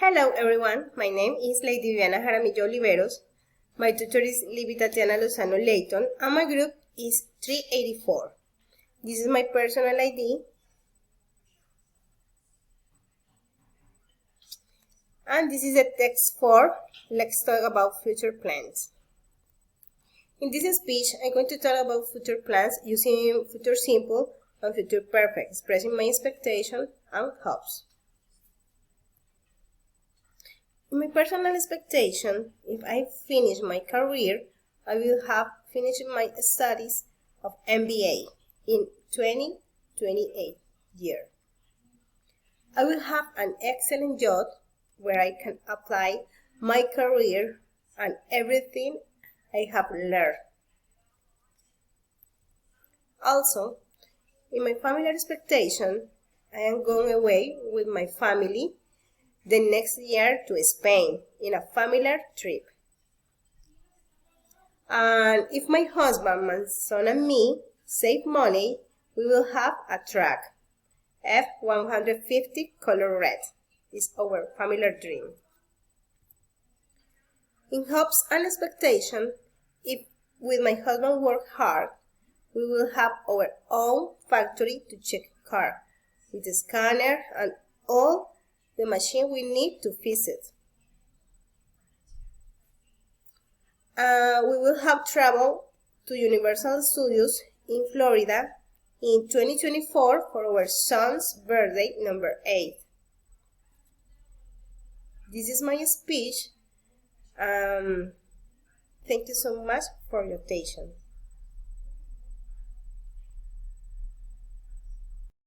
Hello everyone, my name is Lady Viviana Jaramillo Oliveros. My tutor is Libby Tatiana Lozano Layton and my group is 384. This is my personal ID and this is a text for Let's Talk About Future Plans. In this speech, I'm going to talk about future plans using future simple and future perfect, expressing my expectations and hopes. In my personal expectation, if I finish my career, I will have finished my studies of MBA in 2028 year. I will have an excellent job where I can apply my career and everything I have learned. Also, in my family expectation, I am going away with my family the next year to Spain in a family trip. And if my husband, my son and me save money, we will have a truck. F-150 color red is our family dream. In hopes and expectation, if with my husband work hard, we will have our own factory to check car with the scanner and all the machine we need to fix it. We will have travel to Universal Studios in Florida in 2024 for our son's birthday number 8. This is my speech. Thank you so much for your attention.